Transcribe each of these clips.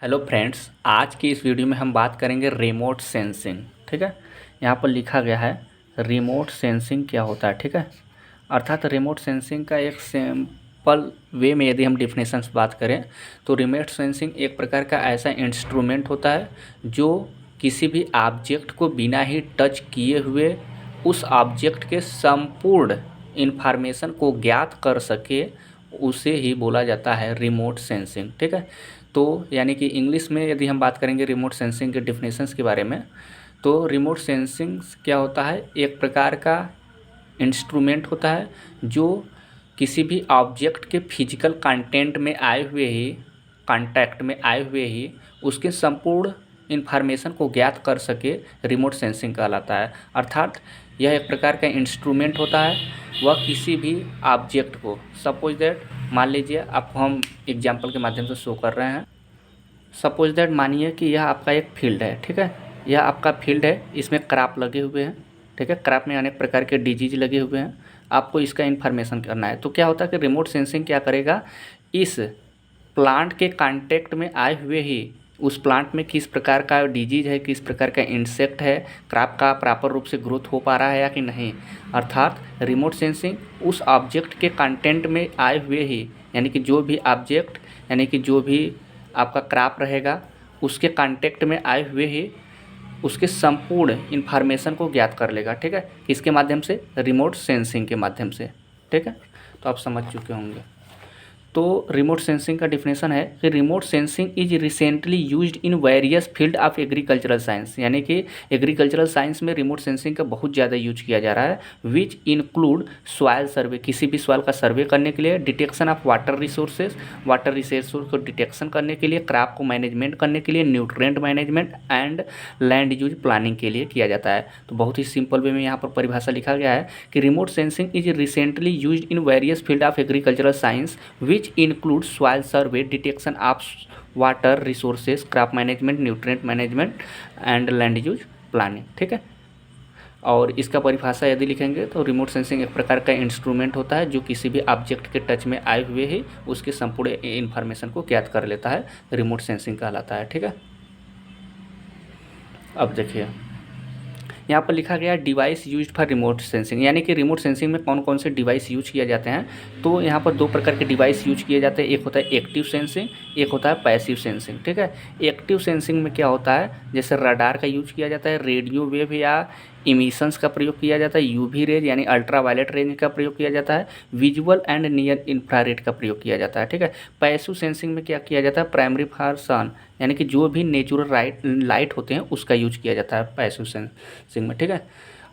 Hello friends, आज की इस वीडियो में हम बात करेंगे रिमोट सेंसिंग। ठीक है, यहाँ पर लिखा गया है रिमोट सेंसिंग क्या होता है। ठीक है, अर्थात रिमोट सेंसिंग का एक सिंपल वे में यदि हम डिफिनेशन से बात करें तो रिमोट सेंसिंग एक प्रकार का ऐसा इंस्ट्रूमेंट होता है जो किसी भी ऑब्जेक्ट को बिना ही टच किए हुए उस ऑब्जेक्ट के संपूर्ण इन्फॉर्मेशन को ज्ञात कर सके, उसे ही बोला जाता है रिमोट सेंसिंग। ठीक है, तो यानी कि इंग्लिश में यदि हम बात करेंगे रिमोट सेंसिंग के डिफिनेशंस के बारे में, तो रिमोट सेंसिंग क्या होता है, एक प्रकार का इंस्ट्रूमेंट होता है जो किसी भी ऑब्जेक्ट के फिजिकल कंटेंट में आए हुए ही कांटेक्ट में आए हुए ही उसके संपूर्ण इन्फॉर्मेशन को ज्ञात कर सके, रिमोट सेंसिंग कहलाता है। अर्थात यह एक प्रकार का इंस्ट्रूमेंट होता है, वह किसी भी ऑब्जेक्ट को, सपोज दैट मान लीजिए आपको हम एग्जांपल के माध्यम से शो कर रहे हैं। सपोज दैट मानिए कि यह आपका एक फील्ड है। ठीक है, यह आपका फील्ड है, इसमें क्रॉप लगे हुए हैं। ठीक है, क्रॉप में अनेक प्रकार के डिजीज लगे हुए हैं, आपको इसका इन्फॉर्मेशन करना है। तो क्या होता है कि रिमोट सेंसिंग क्या करेगा, इस प्लांट के कांटेक्ट में आए हुए ही उस प्लांट में किस प्रकार का डिजीज है, किस प्रकार का इंसेक्ट है, क्रॉप का प्रॉपर रूप से ग्रोथ हो पा रहा है या कि नहीं, अर्थात रिमोट सेंसिंग उस ऑब्जेक्ट के कंटेंट में आए हुए ही, यानी कि जो भी ऑब्जेक्ट, यानी कि जो भी आपका क्रॉप रहेगा उसके कांटेक्ट में आए हुए ही उसके संपूर्ण इन्फॉर्मेशन को ज्ञात कर लेगा। ठीक है, किसके माध्यम से, रिमोट सेंसिंग के माध्यम से। ठीक है, तो आप समझ चुके होंगे। तो रिमोट सेंसिंग का डिफिनेशन है कि remote sensing is recently used in various field of agricultural science, यानी कि एग्रीकल्चरल साइंस में रिमोट सेंसिंग का बहुत ज़्यादा यूज किया जा रहा है। विच इंक्लूड सॉइल सर्वे, किसी भी सॉइल का सर्वे करने के लिए, detection of water resources, water resource को डिटेक्शन करने के लिए, क्रॉप को मैनेजमेंट करने के लिए, nutrient management and land use planning के लिए किया जाता है। तो बहुत ही सिंपल वे में यहाँ पर परिभाषा लिखा गया है कि remote sensing is recently used in various field of agricultural science which include soil survey, detection of water resources, crop management, nutrient management and land use planning। ठीक है, और इसका परिभाषा यदि लिखेंगे तो रिमोट सेंसिंग एक प्रकार का इंस्ट्रूमेंट होता है जो किसी भी ऑब्जेक्ट के टच में आए हुए ही उसके संपूर्ण इन्फॉर्मेशन को ज्ञात कर लेता है, रिमोट सेंसिंग कहलाता है। ठीक है, अब देखिए यहाँ पर लिखा गया device used for remote sensing, यानी कि रिमोट सेंसिंग में कौन कौन से डिवाइस यूज किए जाते हैं। तो यहाँ पर दो प्रकार के डिवाइस यूज किए जाते हैं, एक होता है एक्टिव सेंसिंग, एक होता है पैसिव सेंसिंग। ठीक है, एक्टिव सेंसिंग में क्या होता है, जैसे रडार का यूज किया जाता है, रेडियो वेव या इमिशंस का प्रयोग किया जाता है, यूवी रेज यानी अल्ट्रावायलेट रेंज का प्रयोग किया जाता है, विजुअल एंड नियर इंफ्रारेड का प्रयोग किया जाता है। ठीक है, पैसिव सेंसिंग में क्या किया जाता है, प्राइमरी फॉर सन, यानी कि जो भी नेचुरल लाइट होते हैं उसका यूज किया जाता है पैसिव सेंसिंग में। ठीक है,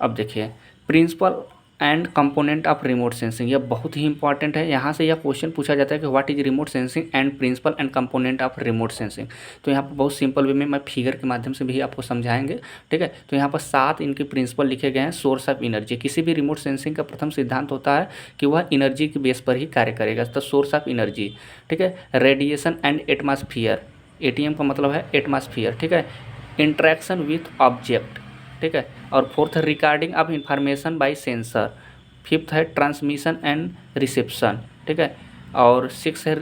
अब देखिए principle and component of remote sensing, यह बहुत ही इंपॉर्टेंट है। यहाँ से यह क्वेश्चन पूछा जाता है कि what is remote sensing and principle and component of remote sensing. तो यहाँ पर बहुत सिंपल वे में मैं फिगर के माध्यम से भी आपको समझाएंगे। ठीक है, तो यहाँ पर 7 इनके प्रिंसिपल लिखे गए हैं। सोर्स ऑफ एनर्जी, किसी भी रिमोट सेंसिंग का प्रथम सिद्धांत होता है कि वह एनर्जी के बेस पर ही कार्य करेगा, तो सोर्स ऑफ एनर्जी। ठीक है, रेडिएशन एंड एटमॉस्फेयर, एटीएम का मतलब है एटमॉस्फेयर। ठीक है, इंटरेक्शन विथ ऑब्जेक्ट। ठीक है, और फोर्थ है recording of information bye sensor, fifth है ट्रांसमिशन एंड रिसेप्शन। ठीक है, और 6 है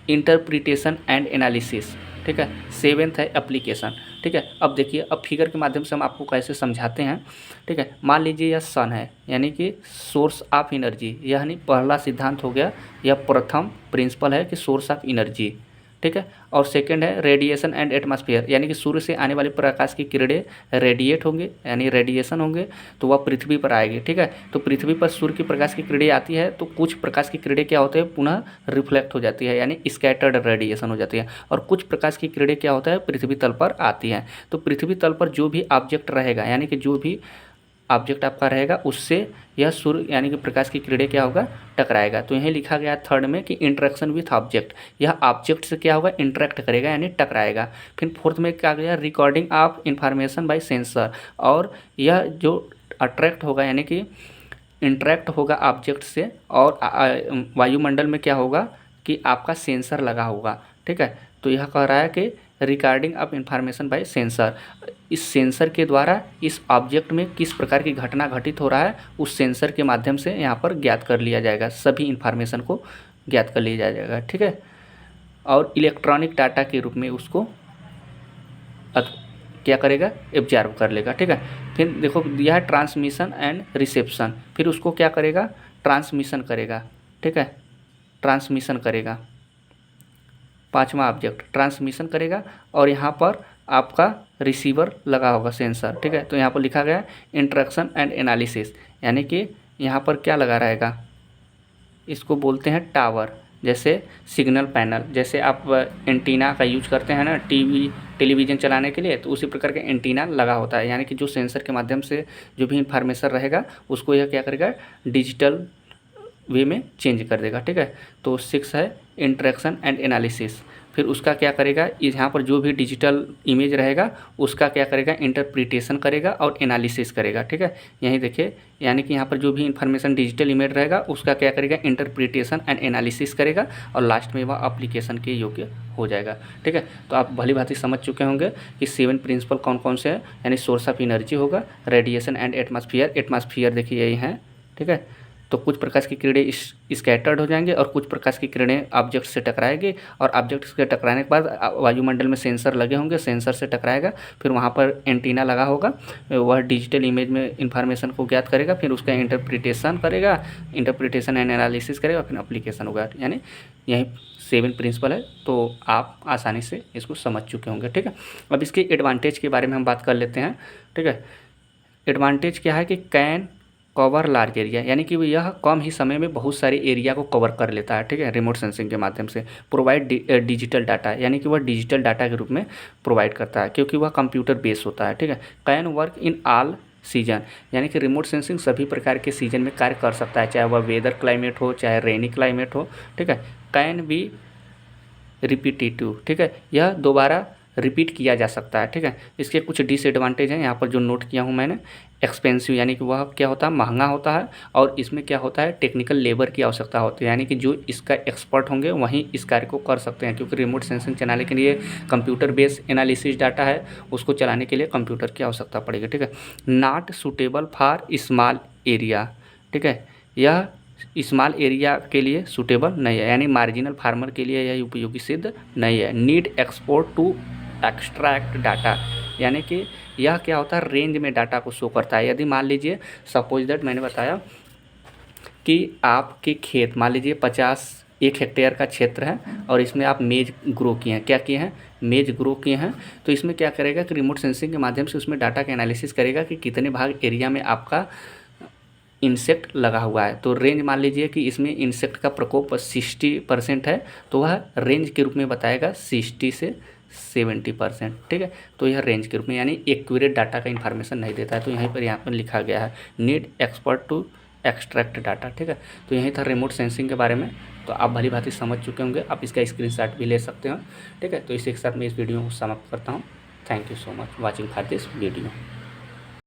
इंटरप्रिटेशन एंड एनालिसिस। ठीक है, 7th है एप्लीकेशन। ठीक है, अब देखिए, अब फिगर के माध्यम से हम आपको कैसे समझाते हैं। ठीक है, मान लीजिए यह सन है, यानी कि सोर्स ऑफ एनर्जी, यानी पहला सिद्धांत हो गया, यह प्रथम प्रिंसिपल है कि सोर्स ऑफ एनर्जी। ठीक है, और सेकंड है रेडिएशन एंड एटमॉस्फेयर, यानी कि सूर्य से आने वाले प्रकाश की किरणें रेडिएट होंगे, यानी रेडिएशन होंगे, तो वह पृथ्वी पर आएगी। ठीक है, तो पृथ्वी पर सूर्य की प्रकाश की किरणें आती है तो कुछ प्रकाश की किरणें क्या होते हैं, पुनः रिफ्लेक्ट हो जाती है, यानी स्कैटर्ड रेडिएशन हो जाती है, और कुछ प्रकाश की किरणें क्या होता है, पृथ्वी तल पर आती हैं। तो पृथ्वी तल पर जो भी ऑब्जेक्ट रहेगा, यानी कि जो भी ऑब्जेक्ट आपका रहेगा उससे यह सूर्य यानी कि प्रकाश की किरणें क्या होगा, टकराएगा। तो यही लिखा गया थर्ड में कि इंटरेक्शन विथ ऑब्जेक्ट, यह ऑब्जेक्ट से क्या होगा, इंटरेक्ट करेगा यानी टकराएगा। फिर फोर्थ में क्या गया, recording of information bye sensor, और यह जो अट्रैक्ट होगा यानी कि इंटरेक्ट होगा ऑब्जेक्ट से, और वायुमंडल में क्या होगा कि आपका सेंसर लगा होगा। ठीक है, तो यह कह रहा है कि recording of information bye sensor, इस सेंसर के द्वारा इस ऑब्जेक्ट में किस प्रकार की घटना घटित हो रहा है उस सेंसर के माध्यम से यहाँ पर ज्ञात कर लिया जाएगा, सभी इंफॉर्मेशन को ज्ञात कर लिया जाएगा। ठीक है, और इलेक्ट्रॉनिक डाटा के रूप में उसको क्या करेगा, एब्जॉर्ब कर लेगा, ठीक है। फिर देखो दिया है ट्रांसमिशन एंड रिसेप्शन, फिर उसको क्या करेगा, ट्रांसमिशन करेगा, ठीक है, ट्रांसमिशन करेगा, पांचवा ऑब्जेक्ट ट्रांसमिशन करेगा। और यहाँ पर आपका रिसीवर लगा होगा, सेंसर, ठीक है। तो यहाँ पर लिखा गया है इंटरेक्शन एंड एनालिसिस, यानी कि यहाँ पर क्या लगा रहेगा, इसको बोलते हैं टावर, जैसे सिग्नल पैनल, जैसे आप एंटीना का यूज करते हैं ना टेलीविज़न चलाने के लिए, तो उसी प्रकार का एंटीना लगा होता है, यानी कि जो सेंसर के माध्यम से जो भी इंफॉर्मेशन रहेगा उसको यह क्या करेगा, डिजिटल वे में चेंज कर देगा, ठीक है। तो 6 है इंटरेक्शन एंड एनालिसिस। फिर उसका क्या करेगा, यहाँ पर जो भी डिजिटल इमेज रहेगा उसका क्या करेगा, इंटरप्रिटेशन करेगा और एनालिसिस करेगा, ठीक है। यहीं देखिए, यानी कि यहाँ पर जो भी इंफॉर्मेशन डिजिटल इमेज रहेगा उसका क्या करेगा, इंटरप्रिटेशन एंड एनालिसिस करेगा और लास्ट में वह एप्लीकेशन के योग्य हो जाएगा, ठीक है। तो आप भली भांति समझ चुके होंगे कि 7 प्रिंसिपल कौन कौन से हैं, यानी सोर्स ऑफ एनर्जी होगा, रेडिएशन एंड एटमॉस्फेयर देखिए यही हैं, ठीक है। तो कुछ प्रकाश की किरणें स्कैटर्ड हो जाएंगे और कुछ प्रकाश की किरणें ऑब्जेक्ट से टकराएंगे, और ऑब्जेक्ट से टकराने के बाद वायुमंडल में सेंसर लगे होंगे, सेंसर से टकराएगा, फिर वहाँ पर एंटीना लगा होगा, वह डिजिटल इमेज में इंफॉर्मेशन को ज्ञात करेगा, फिर उसका इंटरप्रिटेशन एंड एनालिसिस करेगा, फिर एप्लीकेशन होगा, यानी यही 7 प्रिंसिपल है। तो आप आसानी से इसको समझ चुके होंगे, ठीक है। अब इसके एडवांटेज के बारे में हम बात कर लेते हैं, ठीक है। एडवांटेज क्या है कि कैन कवर लार्ज एरिया, यानी कि यह कम ही समय में बहुत सारे एरिया को कवर कर लेता है, ठीक है, रिमोट सेंसिंग के माध्यम से। प्रोवाइड डिजिटल डाटा, यानी कि वह डिजिटल डाटा के रूप में प्रोवाइड करता है, क्योंकि वह कंप्यूटर बेस होता है, ठीक है। Can work in all season, यानी कि रिमोट सेंसिंग सभी प्रकार के सीजन में कार्य कर सकता है, चाहे वह वेदर क्लाइमेट हो, चाहे रेनी क्लाइमेट हो, ठीक है। कैन बी रिपीटेटिव, ठीक है, यह दोबारा रिपीट किया जा सकता है, ठीक है। इसके कुछ डिसएडवांटेज हैं यहाँ पर जो नोट किया हूँ मैंने। एक्सपेंसिव, यानी कि वह क्या होता है, महंगा होता है, और इसमें क्या होता है, टेक्निकल लेबर की आवश्यकता होती है, यानी कि जो इसका एक्सपर्ट होंगे वहीं इस कार्य को कर सकते हैं, क्योंकि रिमोट सेंसिंग चलाने के लिए कंप्यूटर बेस्ड एनालिसिस डाटा है, उसको चलाने के लिए कंप्यूटर की आवश्यकता पड़ेगी, ठीक है। Not suitable for small area, ठीक है, यह स्मॉल एरिया के लिए सूटेबल नहीं है, यानी मार्जिनल फार्मर के लिए यह उपयोगी सिद्ध नहीं है। Need export to extract data, यानी कि यह क्या होता है, रेंज में डाटा को शो करता है। यदि मान लीजिए सपोज दैट मैंने बताया कि आपके खेत, मान लीजिए 1 हेक्टेयर का क्षेत्र है और इसमें आप मेज ग्रो किए हैं, क्या किए हैं, मेज ग्रो किए हैं, तो इसमें क्या करेगा कि रिमोट सेंसिंग के माध्यम से उसमें डाटा का एनालिसिस करेगा कि कितने भाग एरिया में आपका इंसेक्ट लगा हुआ है। तो रेंज मान लीजिए कि इसमें इंसेक्ट का प्रकोप 60% है, तो वह रेंज के रूप में बताएगा 60 से 70%, ठीक है। तो यह रेंज के रूप में, यानी एक्यूरेट डाटा का इन्फॉर्मेशन नहीं देता है। तो यहाँ पर लिखा गया है need expert to extract data, ठीक है। तो यही था रिमोट सेंसिंग के बारे में। तो आप भली भांति समझ चुके होंगे, आप इसका स्क्रीनशॉट भी ले सकते हो, ठीक है। तो इसी के साथ मैं इस वीडियो को समाप्त करता हूँ। Thank you so much watching for this video.